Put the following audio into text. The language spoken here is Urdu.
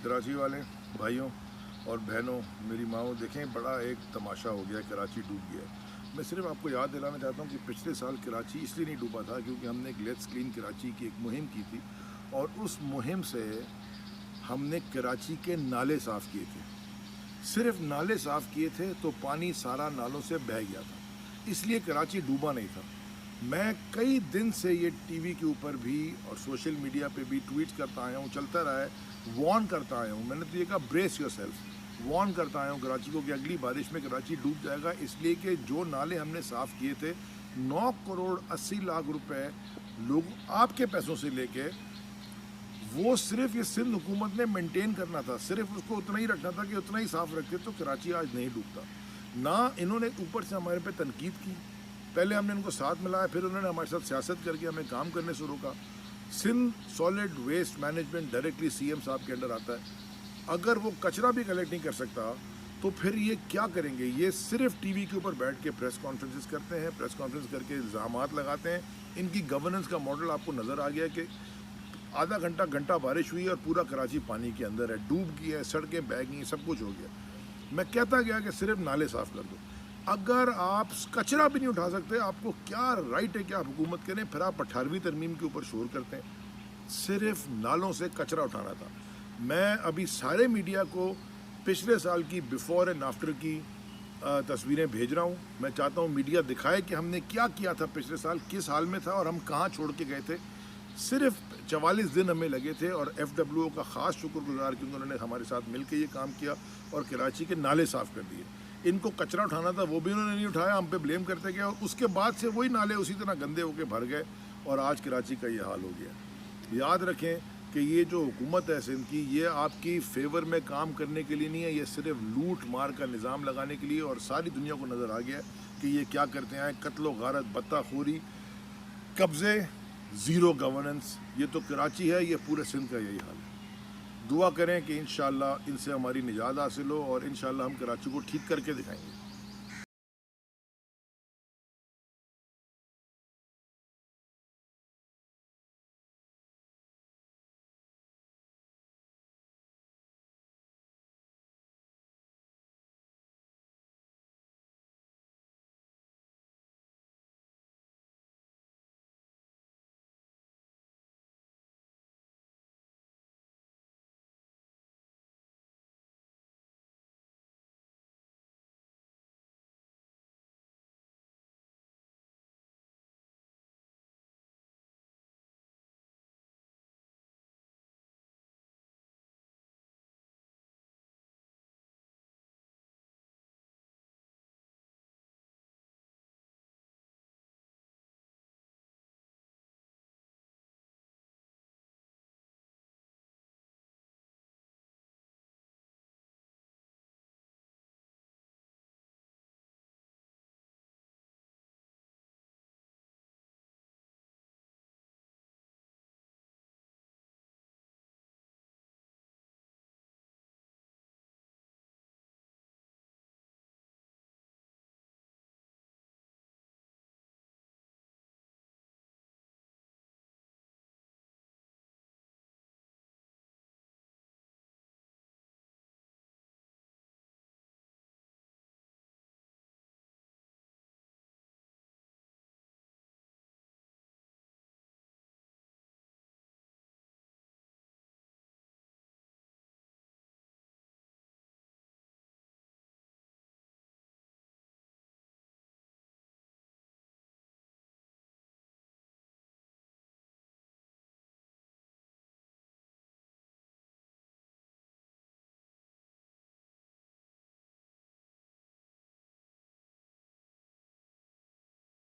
کراچی والے بھائیوں اور بہنوں، میری ماؤں، دیکھیں بڑا ایک تماشا ہو گیا، کراچی ڈوب گیا ہے۔ میں صرف آپ کو یاد دلانا چاہتا ہوں کہ پچھلے سال کراچی اس لیے نہیں ڈوبا تھا کیونکہ ہم نے ایک لیٹس کلین کراچی کی ایک مہم کی تھی، اور اس مہم سے ہم نے کراچی کے نالے صاف کیے تھے۔ صرف نالے صاف کیے تھے تو پانی سارا نالوں سے بہہ گیا تھا، اس لیے کراچی ڈوبا نہیں تھا۔ میں کئی دن سے یہ ٹی وی کے اوپر بھی اور سوشل میڈیا پہ بھی ٹویٹ کرتا آیا ہوں، چلتا رہا ہے، وارن کرتا آیا ہوں۔ میں نے تو یہ کہا بریس یور سیلف، وارن کرتا آیا ہوں کراچی کو کہ اگلی بارش میں کراچی ڈوب جائے گا، اس لیے کہ جو نالے ہم نے صاف کیے تھے 9 کروڑ 80 لاکھ روپے لوگ آپ کے پیسوں سے لے کے، وہ صرف یہ سندھ حکومت نے مینٹین کرنا تھا، صرف اس کو اتنا ہی رکھنا تھا کہ اتنا ہی صاف رکھتے تو کراچی آج نہیں ڈوبتا۔ نہ انہوں نے اوپر سے ہمارے پہ تنقید کی، پہلے ہم نے ان کو ساتھ ملایا، پھر انہوں نے ہمارے ساتھ سیاست کر کے ہمیں کام کرنے سے روکا۔ Sindh solid waste management directly C M صاحب کے انڈر آتا ہے، اگر وہ کچرا بھی کلیکٹ نہیں کر سکتا تو پھر یہ کیا کریں گے؟ یہ صرف ٹی وی کے اوپر بیٹھ کے پریس کانفرنسز کرتے ہیں، پریس کانفرنس کر کے الزامات لگاتے ہیں۔ ان کی گورننس کا ماڈل آپ کو نظر آ گیا کہ آدھا گھنٹہ بارش ہوئی اور پورا کراچی پانی کے اندر ہے، ڈوب گیا ہے، سڑکیں بہہ گئی ہیں، سب کچھ ہو گیا۔ میں کہتا گیا کہ صرف نالے صاف کر دو۔ اگر آپ کچرا بھی نہیں اٹھا سکتے، آپ کو کیا رائٹ ہے کہ آپ حکومت کریں؟ پھر آپ 18ویں ترمیم کے اوپر شور کرتے ہیں۔ صرف نالوں سے کچرا اٹھانا تھا۔ میں ابھی سارے میڈیا کو پچھلے سال کی بیفور اینڈ آفٹر کی تصویریں بھیج رہا ہوں۔ میں چاہتا ہوں میڈیا دکھائے کہ ہم نے کیا کیا تھا پچھلے سال، کس حال میں تھا اور ہم کہاں چھوڑ کے گئے تھے۔ صرف 44 دن ہمیں لگے تھے، اور ایف ڈبلیو او کا خاص شکر گزار کیونکہ انہوں نے ہمارے ساتھ مل کے یہ کام کیا اور کراچی کے نالے صاف کر دیے۔ ان کو کچرا اٹھانا تھا، وہ بھی انہوں نے نہیں اٹھایا، ہم پہ بلیم کرتے گئے، اور اس کے بعد سے وہی نالے اسی طرح گندے ہو کے بھر گئے اور آج کراچی کا یہ حال ہو گیا۔ یاد رکھیں کہ یہ جو حکومت ہے سندھ کی، یہ آپ کی فیور میں کام کرنے کے لیے نہیں ہے، یہ صرف لوٹ مار کا نظام لگانے کے لیے، اور ساری دنیا کو نظر آ گیا کہ یہ کیا کرتے ہیں، قتل و غارت، بتہ خوری، قبضے، زیرو گورننس۔ یہ تو کراچی ہے، یہ پورے سندھ کا یہی حال ہے۔ دعا کریں کہ انشاءاللہ ان سے ہماری نجات حاصل ہو، اور انشاءاللہ ہم کراچی کو ٹھیک کر کے دکھائیں گے۔